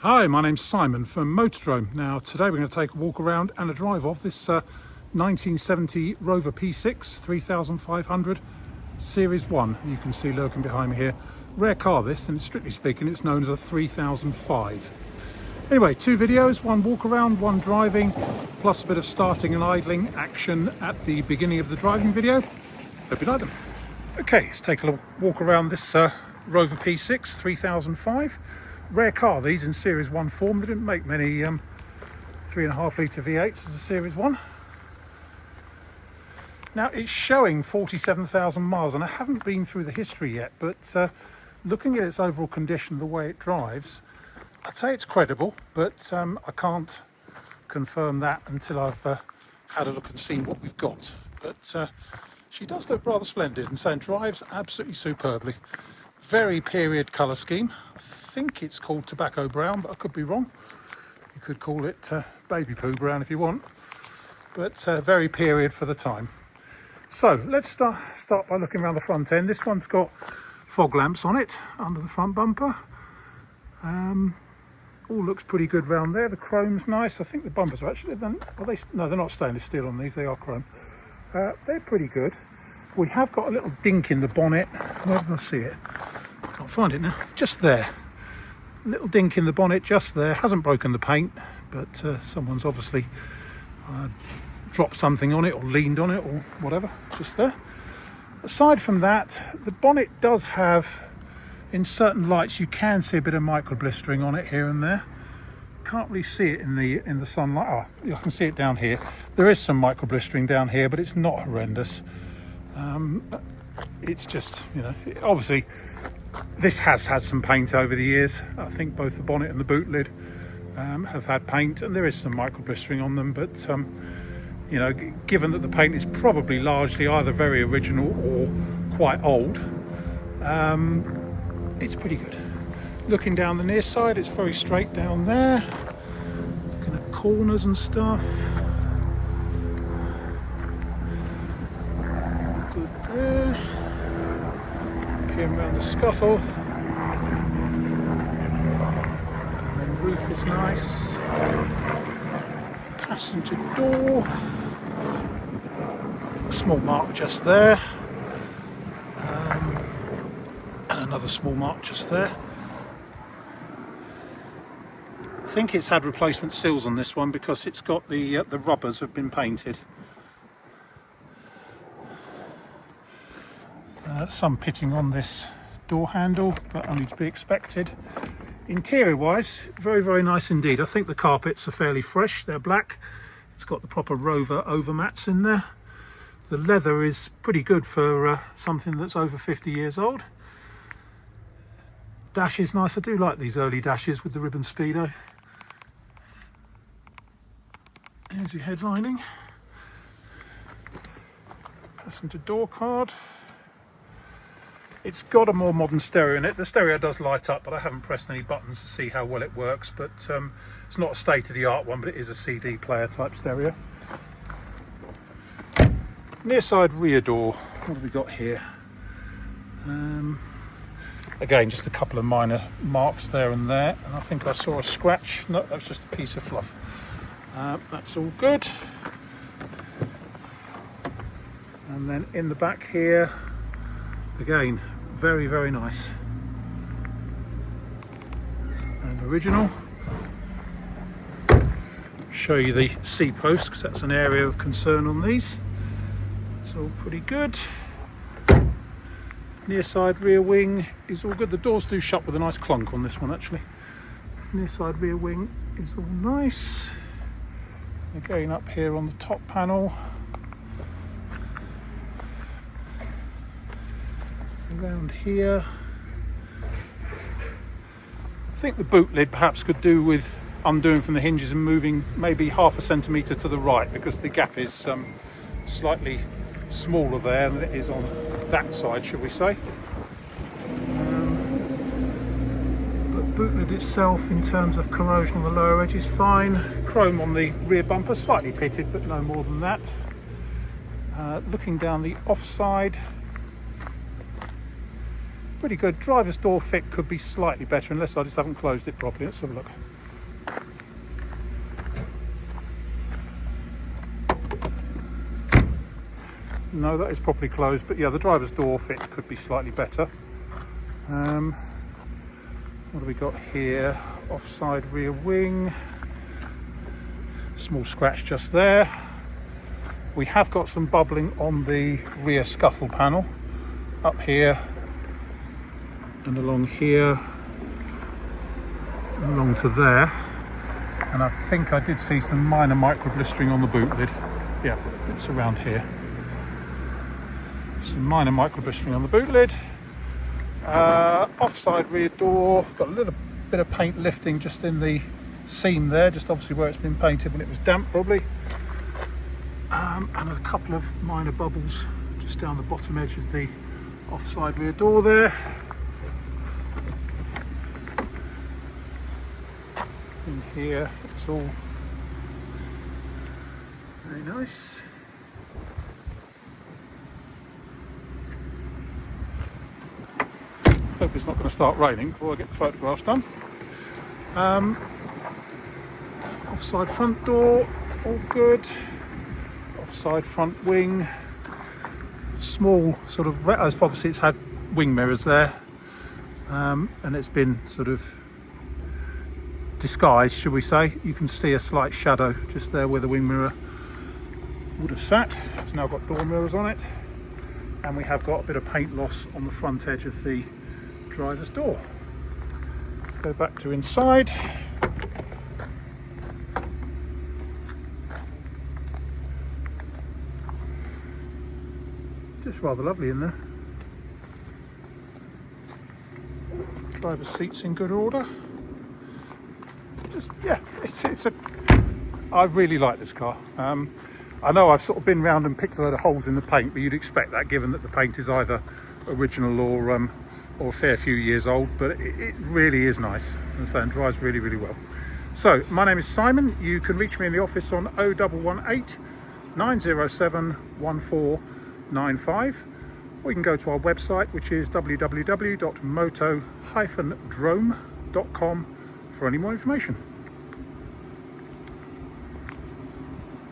Hi, my name's Simon from Motodrome. Now today we're going to take a walk around and a drive of this 1970 Rover P6 3500 Series 1. You can see lurking behind me here. Rare car this, and strictly speaking it's known as a 3005. Anyway, two videos, one walk around, one driving, plus a bit of starting and idling action at the beginning of the driving video. Hope you like them. Okay, let's take a walk around this Rover P6 3005. Rare car, these in Series 1 form. They didn't make many 3.5 litre V8s as a Series 1. Now it's showing 47,000 miles, and I haven't been through the history yet, but looking at its overall condition, the way it drives, I'd say it's credible, but I can't confirm that until I've had a look and seen what we've got. But she does look rather splendid, and so drives absolutely superbly. Very period colour scheme. I think it's called tobacco brown, but I could be wrong. You could call it baby poo brown if you want, but very period for the time. So let's start by looking around the front end. This one's got fog lamps on it under the front bumper. All looks pretty good round there. The chrome's nice. I think the bumpers are actually, no, they're not stainless steel on these, they are chrome. They're pretty good. We have got a little dink in the bonnet. Where did I see it? Can't find it now. Just there. Little dink in the bonnet just there. Hasn't broken the paint, but someone's obviously dropped something on it or leaned on it or whatever. Just there. Aside from that, the bonnet does have, in certain lights you can see a bit of micro blistering on it here and there. Can't really see it in the sunlight. Oh, I can see it down here. There is some micro blistering down here, but it's not horrendous. It's just, you know, obviously this has had some paint over the years. I think both the bonnet and the boot lid have had paint, and there is some micro blistering on them, but you know, given that the paint is probably largely either very original or quite old, it's pretty good. Looking down the near side, it's very straight down there. Looking at corners and stuff. Good there. Looking around the scuttle. And then roof is nice. Passenger door. Small mark just there. And another small mark just there. I think it's had replacement seals on this one because it's got the rubbers have been painted. Some pitting on this door handle, but only to be expected. Interior wise, very, very nice indeed. I think the carpets are fairly fresh. They're black. It's got the proper Rover overmats in there. The leather is pretty good for something that's over 50 years old. Dash is nice. I do like these early dashes with the ribbon speedo. Here's the headlining. Passenger door card. It's got a more modern stereo in it. The stereo does light up, but I haven't pressed any buttons to see how well it works. But it's not a state-of-the-art one, but it is a CD player type stereo. Near side rear door. What have we got here? Again, just a couple of minor marks there and there. And I think I saw a scratch. No, that was just a piece of fluff. That's all good. And then in the back here, again, very, very nice and original. Show you the C-post because that's an area of concern on these. It's all pretty good. Near side rear wing is all good. The doors do shut with a nice clunk on this one actually. Near side rear wing is all nice. Again, up here on the top panel. Around here. I think the boot lid perhaps could do with undoing from the hinges and moving maybe 0.5 centimetre to the right, because the gap is slightly smaller there than it is on that side, should we say. But boot lid itself, in terms of corrosion on the lower edge, is fine. Chrome on the rear bumper, slightly pitted, but no more than that. Looking down the offside, pretty good. Driver's door fit could be slightly better, unless I just haven't closed it properly. Let's have a look. No, that is properly closed, but yeah, the driver's door fit could be slightly better. What do we got here? Offside rear wing. Small scratch just there. We have got some bubbling on the rear scuttle panel, up here and along here, along to there. And I think I did see some minor micro blistering on the boot lid. Yeah, it's around here. Some minor micro blistering on the boot lid. Offside rear door, got a little bit of paint lifting just in the seam there, just obviously where it's been painted when it was damp probably. And a couple of minor bubbles just down the bottom edge of the offside rear door there. In here it's all very nice. Hope it's not going to start raining before I get the photographs done. Offside front door, all good. Offside front wing, small sort of, obviously it's had wing mirrors there, and it's been sort of disguised, should we say. You can see a slight shadow just there where the wing mirror would have sat. It's now got door mirrors on it, and we have got a bit of paint loss on the front edge of the driver's door. Let's go back to inside. Just rather lovely in there. Driver's seat's in good order. Just, yeah, it's a. I really like this car. I know I've sort of been round and picked a load of holes in the paint, but you'd expect that given that the paint is either original or a fair few years old. But it really is nice, and so it drives really, really well. So my name is Simon. You can reach me in the office on 0118 907 1495, or you can go to our website, which is www.moto-drome.com for any more information.